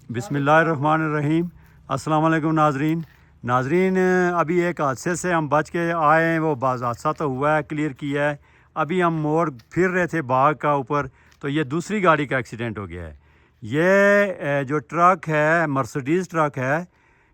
बिस्मिल्लाहिर्रहमानिर्रहीम। अस्सलाम वालेकुम नाजरीन, अभी एक हादसे से हम बच के आए हैं। वो हादसा तो हुआ है, क्लियर किया है। अभी हम मोड़ फिर रहे थे बाग का ऊपर, तो ये दूसरी गाड़ी का एक्सीडेंट हो गया है। ये जो ट्रक है, मर्सिडीज़ ट्रक है,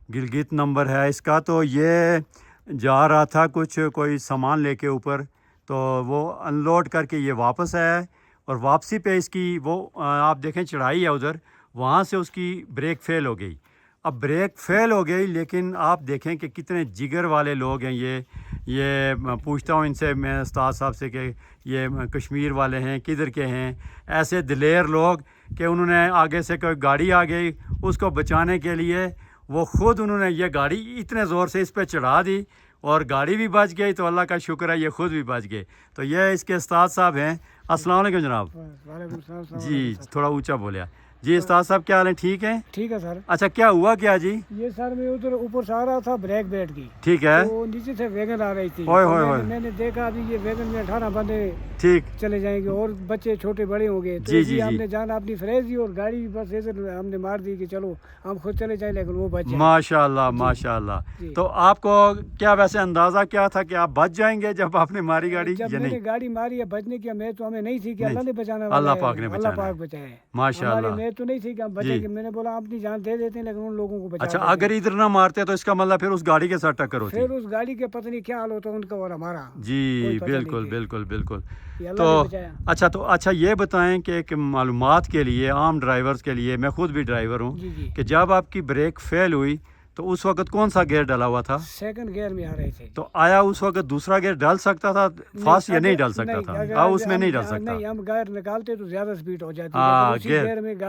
गिलगित नंबर है इसका। तो ये जा रहा था कुछ कोई सामान लेके ऊपर, तो वो अनलोड करके ये वापस आया है। और वापसी पे इसकी वो आप देखें चढ़ाई है उधर, वहाँ से उसकी ब्रेक फ़ेल हो गई। अब ब्रेक फ़ेल हो गई, लेकिन आप देखें कि कितने जिगर वाले लोग हैं ये पूछता हूँ इनसे मैं उस्ताद साहब से कि ये कश्मीर वाले हैं, किधर के हैं। ऐसे दिलेर लोग कि उन्होंने आगे से कोई गाड़ी आ गई, उसको बचाने के लिए वो ख़ुद उन्होंने ये गाड़ी इतने ज़ोर से इस पर चढ़ा दी और गाड़ी भी बच गई। तो अल्लाह का शुक्र है, ये ख़ुद भी बच गए। तो ये इसके उस्ताद साहब हैं। अस्सलाम वालेकुम जनाब। जी थोड़ा ऊंचा बोलिया जी। उस्ताद साहब क्या हाल है? ठीक है? ठीक है सर। अच्छा, क्या हुआ क्या जी? ये सर मैं उधर ऊपर से आ रहा था, ब्रेक बैठ गई। ठीक है। तो नीचे से वैगन आ रही थी। ओए होए होए। मैंने देखा अभी ये वैगन में 18 बंदे ठीक चले जाएंगे और बच्चे छोटे बड़े होंगे। तो जी, जी, जी। हमने जान अपनी फ्रेज दी और गाड़ी बस ऐसे हमने मार दी कि चलो हम खुद चले जाए, लेकिन वो बच जाए। माशाल्लाह माशाल्लाह। तो आपको क्या वैसे अंदाज़ा क्या था कि आप बच जाएंगे जब आपने मारी गाड़ी जब या मैंने नहीं? गाड़ी मारी है बचने की मैं तो हमें नहीं थी कि नहीं। अल्लाह ने बचाना वाला अल्लाह है। पाक ने अल्लाह बचाना पाक है। बचाए। माशाल्लाह। मैं तो नहीं थी कि हम बचे, कि मैंने बोला अपनी जान दे देते हैं, लेकिन उन लोगों को बचा अच्छा, देते हैं। अगर इधर ना मारते तो इसका मतलब फिर उस गाड़ी के साथ टक्कर होती। फिर उस गाड़ी के पता नहीं क्या हाल होता उनका और हमारा। जी कोई पता नहीं बिल्कुल कि बिल्कुल बिल्कुल। ये तो अल्लाह ने बचाया। अच्छा ये बताएं कि एक मालूमात के लिए, आम ड्राइवर्स के लिए, मैं खुद भी ड्राइवर हूँ, जी जी। कि जब आपकी ब्रेक फेल हुई तो उस वक्त कौन सा गियर डला हुआ था? सेकंड गियर में आ रहे थे। तो आया उस वक्त दूसरा गियर डल सकता था फास्ट या नहीं डल सकता था? उसमें नहीं डल सकता। नहीं, हम गियर निकालते तो ज्यादा स्पीड हो जाती हाँ, है, लेकिन उसी गियर। गियर में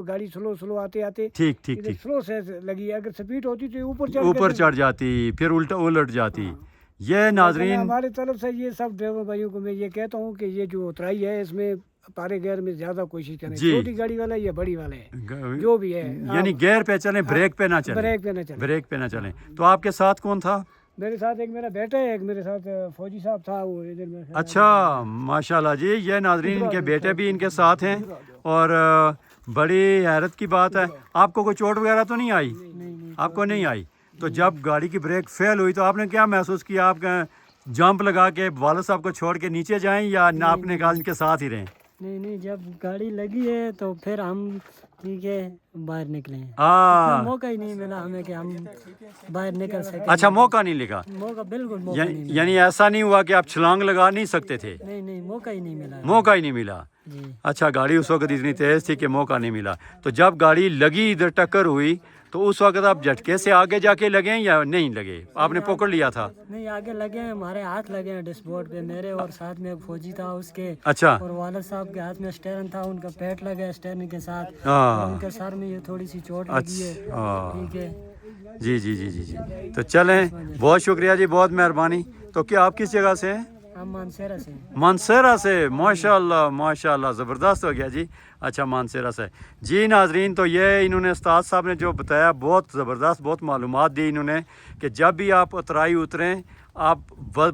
गाड़ी स्लो आते आते ठीक ठीक इधर ठीक। स्लो से लगी। अगर स्पीड होती तो ऊपर चढ़ जाती, फिर उलट जाती। हाँ। ये नाजरीन हमारे तरफ से ये सब ड्राइवर भाइयों को मैं ये कहता हूँ कि ये जो उतराई है इसमें पारे गियर में ज्यादा कोशिश करें। जी। छोटी गाड़ी वाला या बड़ी वाला है, जो भी है, यानी गियर पे चलें, ब्रेक पे ना चलें। ब्रेक पे न चले। ब्रेक पे ना चलें। तो आपके साथ कौन था? मेरे साथ एक मेरा बेटा है, एक मेरे साथ फौजी साहब था, वो इधर में खड़ा है। अच्छा माशाल्लाह जी। ये नाजरीन इनके बेटे भी इनके साथ हैं और बड़ी हैरत की बात है। आपको कोई चोट वगैरह तो नहीं आई? नहीं आपको नहीं आई। तो जब गाड़ी की ब्रेक फेल हुई तो आपने क्या महसूस किया? आप जंप लगा के वालिद साहब को छोड़ के नीचे जाएं या ना अपने कहा इनके साथ ही रहें? नहीं, जब गाड़ी लगी है तो फिर हम ठीक है बाहर निकले हैं। हाँ। मौका ही नहीं मिला हमें कि हम बाहर निकल सके। अच्छा, मौका नहीं लगा। मौका बिल्कुल मौका नहीं मिला। यानी ऐसा नहीं हुआ कि आप छलांग लगा नहीं सकते थे? नहीं, मौका ही नहीं मिला मौका ही नहीं मिला। जी। अच्छा, गाड़ी उस वक्त इतनी तेज़ थी कि मौका नहीं मिला। तो जब गाड़ी लगी, इधर टक्कर हुई, तो उस वक्त आप झटके से आगे जाके लगे या नहीं लगे? आपने पकड़ लिया था? नहीं, आगे लगे हैं, हमारे हाथ लगे हैं डैशबोर्ड पे, मेरे और साथ में एक फौजी था उसके। अच्छा। और वालिद साहब के हाथ में स्टेयरिंग था, उनका पेट लगा है स्टेयरिंग के साथ। हाँ। और उनके सर में ये थोड़ी सी चोट लगी है। अच्छा। ठीक है जी जी जी जी जी। तो चलें, बहुत शुक्रिया जी, बहुत मेहरबानी। तो क्या आप किस जगह से हैं? हम मानसेरा से। मानसेरा से। माशाल्लाह माशाल्लाह, ज़बरदस्त हो गया जी। अच्छा, मानसेरा से जी। नाजरीन, तो ये इन्होंने उस्ताद साहब ने जो बताया, बहुत ज़बरदस्त, बहुत मालूमात दी इन्होंने कि जब भी आप उतराई उतरें, आप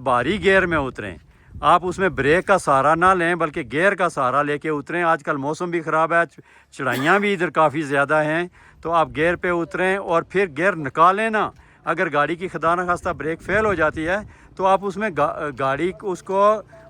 भारी गियर में उतरें, आप उसमें ब्रेक का सहारा ना लें बल्कि गियर का सहारा लेके उतरें। आजकल मौसम भी ख़राब है, चढ़ाइयाँ भी इधर काफ़ी ज़्यादा हैं, तो आप गियर पे उतरें और फिर गियर निकालें ना। अगर गाड़ी की खुदा न खास्ता ब्रेक फेल हो जाती है तो आप उसमें गाड़ी उसको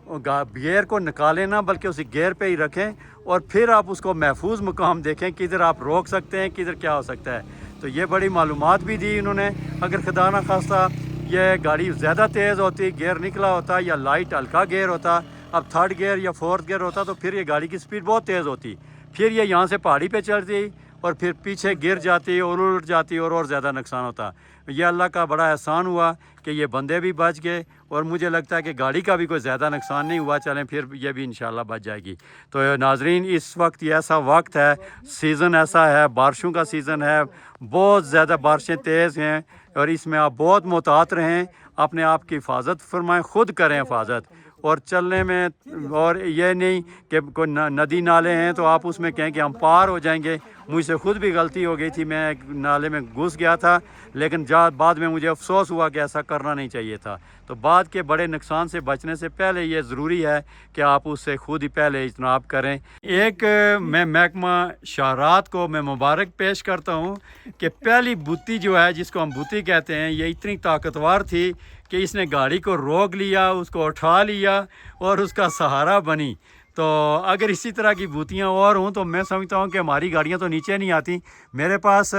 गियर को निकालें ना, बल्कि उसी गियर पे ही रखें और फिर आप उसको महफूज मुकाम देखें, किधर आप रोक सकते हैं, किधर क्या हो सकता है। तो ये बड़ी मालूमात भी दी इन्होंने। अगर खुदा न खास्ता ये गाड़ी ज़्यादा तेज़ होती, गियर निकला होता या लाइट हल्का गियर होता, अब थर्ड गियर या फोर्थ गियर होता, तो फिर ये गाड़ी की स्पीड बहुत तेज़ होती, फिर ये यहाँ से पहाड़ी पे चढ़ती और फिर पीछे गिर जाती और उलट जाती और ज़्यादा नुकसान होता। ये अल्लाह का बड़ा एहसान हुआ कि ये बंदे भी बच गए और मुझे लगता है कि गाड़ी का भी कोई ज़्यादा नुकसान नहीं हुआ। चलें, फिर ये भी इंशाल्लाह बच जाएगी। तो नाजरीन, इस वक्त ये ऐसा वक्त है, सीज़न ऐसा है, बारिशों का सीज़न है, बहुत ज़्यादा बारिशें तेज़ हैं और इसमें आप बहुत मोहतात रहें, अपने आप की हिफाजत फरमाएँ, ख़ुद करें हिफाजत اور چلنے میں، اور یہ نہیں کہ کوئی ندی نالے ہیں تو آپ اس میں کہیں کہ ہم پار ہو جائیں گے. مجھ سے خود بھی غلطی ہو گئی تھی، میں ایک نالے میں گھس گیا تھا، لیکن بعد میں مجھے افسوس ہوا کہ ایسا کرنا نہیں چاہیے تھا. تو بعد کے بڑے نقصان سے بچنے سے پہلے یہ ضروری ہے کہ آپ اس سے خود ہی پہلے اجتناب کریں. ایک میں محکمہ شاہرات کو میں مبارک پیش کرتا ہوں کہ پہلی بوتی جو ہے، جس کو ہم بوتی کہتے ہیں، یہ اتنی طاقتور تھی کہ اس نے گاڑی کو روک لیا، اس کو اٹھا لیا اور اس کا سہارا بنی. تو اگر اسی طرح کی بوتیاں اور ہوں تو میں سمجھتا ہوں کہ ہماری گاڑیاں تو نیچے نہیں آتی. میرے پاس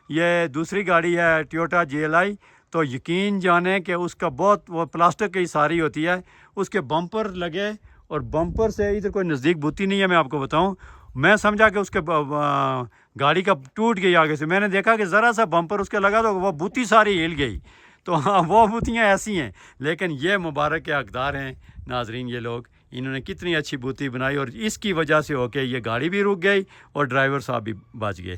یہ دوسری گاڑی ہے ٹویوٹا GLI، تو یقین جانیں کہ اس کا بہت، وہ پلاسٹک کی ساری ہوتی ہے، اس کے بمپر لگے اور بمپر سے ادھر کوئی نزدیک بوتی نہیں ہے، میں آپ کو بتاؤں. میں سمجھا کہ اس کے گاڑی کا ٹوٹ گئی آگے سے. میں نے دیکھا کہ ذرا سا بمپر اس کے لگا تو وہ بوتی ساری ہل گئی. تو ہاں، وہ بوتیاں ایسی ہیں. لیکن یہ مبارک کے حقدار ہیں ناظرین، یہ لوگ، انہوں نے کتنی اچھی بوتی بنائی، اور اس کی وجہ سے ہو کے یہ گاڑی بھی رک گئی اور ڈرائیور صاحب بھی بچ گئے.